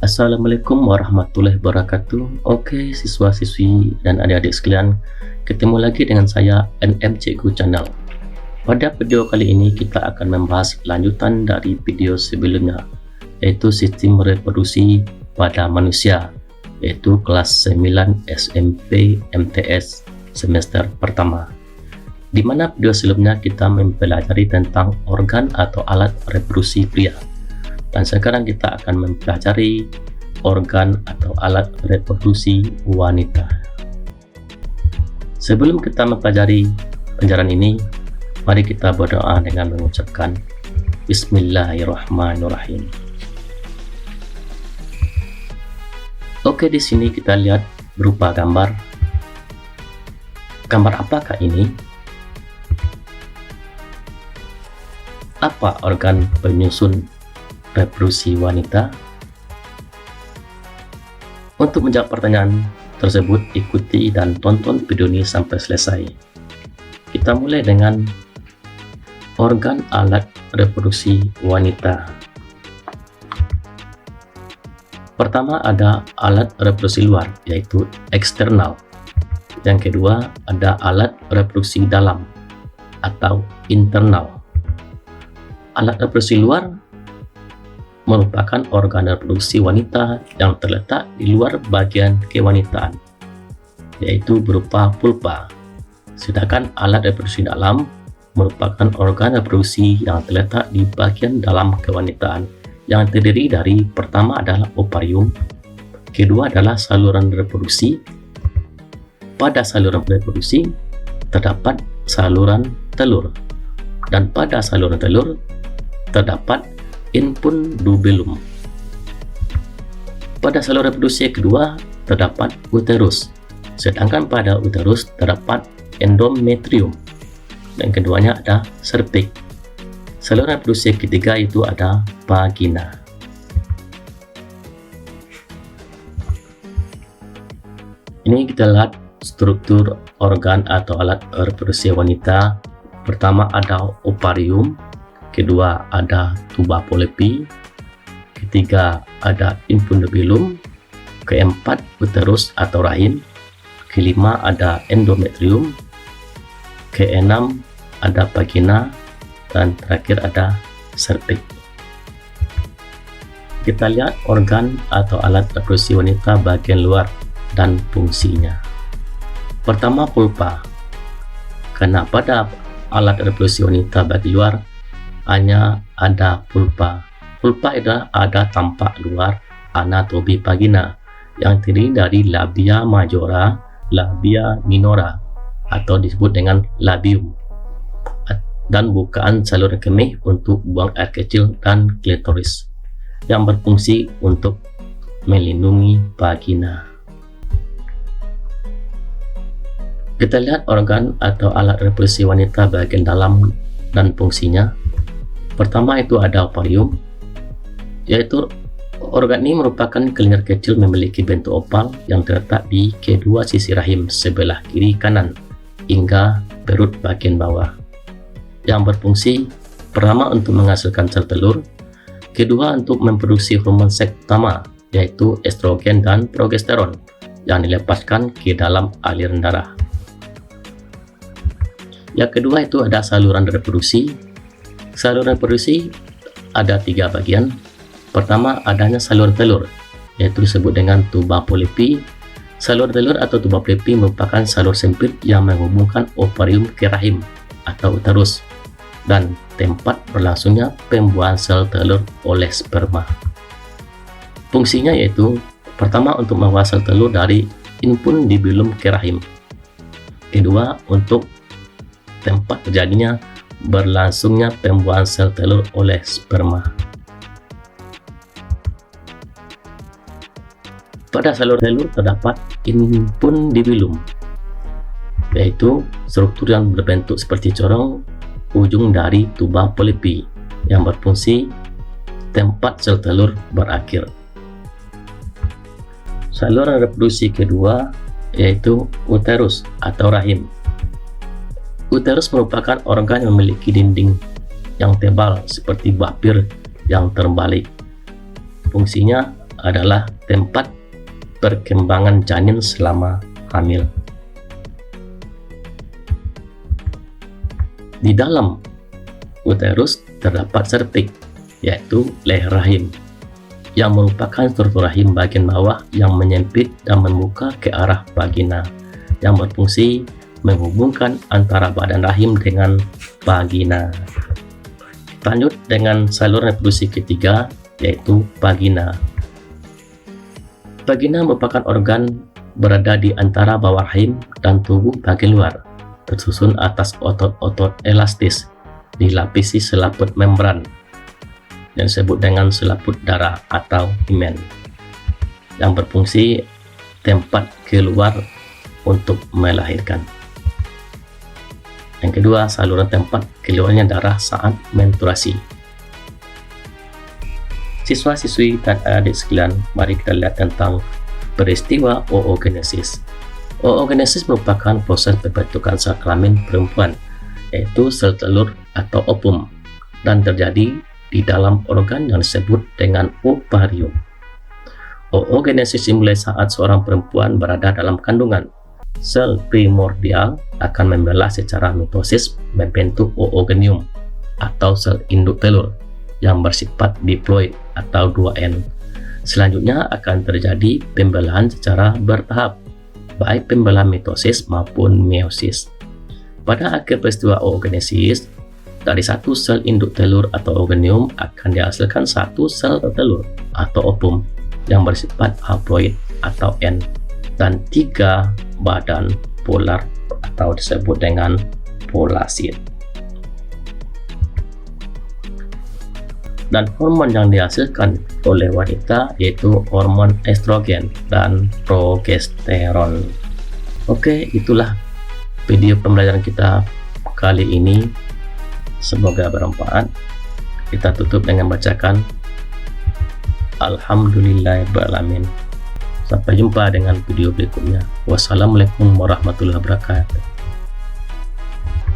Assalamualaikum warahmatullahi wabarakatuh. Oke, siswa-siswi dan adik-adik sekalian, ketemu lagi dengan saya NM Cikgu Channel. Pada video kali ini kita akan membahas lanjutan dari video sebelumnya, yaitu sistem reproduksi pada manusia, yaitu kelas 9 SMP MTS semester pertama. Di mana video sebelumnya kita mempelajari tentang organ atau alat reproduksi pria. Dan sekarang kita akan mempelajari organ atau alat reproduksi wanita. Sebelum kita mempelajari pelajaran ini, mari kita berdoa dengan mengucapkan Bismillahirrahmanirrahim. Oke, di sini kita lihat berupa gambar. Gambar apakah ini? Apa organ penyusun reproduksi wanita? Untuk menjawab pertanyaan tersebut, ikuti dan tonton video ini sampai selesai. Kita mulai dengan organ alat reproduksi wanita. Pertama ada alat reproduksi luar, yaitu eksternal. Yang kedua ada alat reproduksi dalam atau internal. Alat reproduksi luar merupakan organ reproduksi wanita yang terletak di luar bagian kewanitaan, yaitu berupa vulva. Sedangkan alat reproduksi dalam merupakan organ reproduksi yang terletak di bagian dalam kewanitaan, yang terdiri dari pertama adalah ovarium, kedua adalah saluran reproduksi. Pada saluran reproduksi terdapat saluran telur, dan pada saluran telur terdapat infundibulum. Pada saluran reproduksi kedua terdapat uterus, sedangkan pada uterus terdapat endometrium, dan keduanya ada cervix. Saluran reproduksi ketiga itu ada vagina. Ini kita lihat struktur organ atau alat reproduksi wanita. Pertama ada ovarium, kedua ada tuba polipi, ketiga ada infundibulum, keempat uterus atau rahim, kelima ada endometrium, keenam ada vagina, dan terakhir ada cervix. Kita lihat organ atau alat reproduksi wanita bagian luar dan fungsinya. Pertama, vulva. Karena pada alat reproduksi wanita bagian luar hanya ada vulva. Vulva ada tampak luar anatomi vagina yang terdiri dari labia majora, labia minora atau disebut dengan labium, dan bukaan saluran kemih untuk buang air kecil, dan klitoris yang berfungsi untuk melindungi vagina. Kita lihat organ atau alat reproduksi wanita bagian dalam dan fungsinya. Pertama itu ada ovarium, yaitu organ ini merupakan kelenjar kecil memiliki bentuk oval yang terletak di kedua sisi rahim sebelah kiri kanan hingga perut bagian bawah, yang berfungsi pertama untuk menghasilkan sel telur, kedua untuk memproduksi hormon seks utama yaitu estrogen dan progesteron yang dilepaskan ke dalam aliran darah. Yang kedua itu ada saluran reproduksi. Saluran reproduksi ada tiga bagian. Pertama adanya saluran telur, yaitu disebut dengan tuba polipi. Saluran telur atau tuba polipi merupakan salur sempit yang menghubungkan ovarium ke rahim atau uterus dan tempat berlangsungnya pembuahan sel telur oleh sperma. Fungsinya yaitu pertama untuk membawa sel telur dari infundibulum ke rahim, kedua untuk tempat terjadinya berlangsungnya pembuahan sel telur oleh sperma. Pada saluran telur terdapat infundibulum, yaitu struktur yang berbentuk seperti corong ujung dari tuba polipi yang berfungsi tempat sel telur berakhir. Saluran reproduksi kedua yaitu uterus atau rahim. Uterus merupakan organ yang memiliki dinding yang tebal seperti buah pir yang terbalik. Fungsinya adalah tempat perkembangan janin selama hamil. Di dalam uterus terdapat cervix, yaitu leher rahim, yang merupakan struktur rahim bagian bawah yang menyempit dan membuka ke arah vagina, yang berfungsi menghubungkan antara badan rahim dengan vagina. Lanjut dengan saluran reproduksi ketiga, yaitu vagina. Vagina merupakan organ berada di antara bawah rahim dan tubuh bagian luar, tersusun atas otot-otot elastis, dilapisi selaput membran yang disebut dengan selaput darah atau himen, yang berfungsi tempat keluar untuk melahirkan. Yang kedua, saluran tempat keluarnya darah saat menstruasi. Siswa-siswi dan adik sekalian, mari kita lihat tentang peristiwa oogenesis. Oogenesis merupakan proses pembentukan sel kelamin perempuan, yaitu sel telur atau ovum, dan terjadi di dalam organ yang disebut dengan ovarium. Oogenesis dimulai saat seorang perempuan berada dalam kandungan. Sel primordial akan membelah secara mitosis membentuk oogonium atau sel induk telur yang bersifat diploid atau 2N. Selanjutnya akan terjadi pembelahan secara bertahap, baik pembelahan mitosis maupun meiosis. Pada akhir peristiwa oogenesis, dari satu sel induk telur atau oogonium akan dihasilkan satu sel telur atau ovum yang bersifat haploid atau N, dan 3 badan polar atau disebut dengan polasid. Dan hormon yang dihasilkan oleh wanita yaitu hormon estrogen dan progesteron. Oke, itulah video pembelajaran kita kali ini. Semoga bermanfaat. Kita tutup dengan bacakan Alhamdulillahirrahmanirrahim. Sampai jumpa dengan video berikutnya. Wassalamualaikum warahmatullahi wabarakatuh.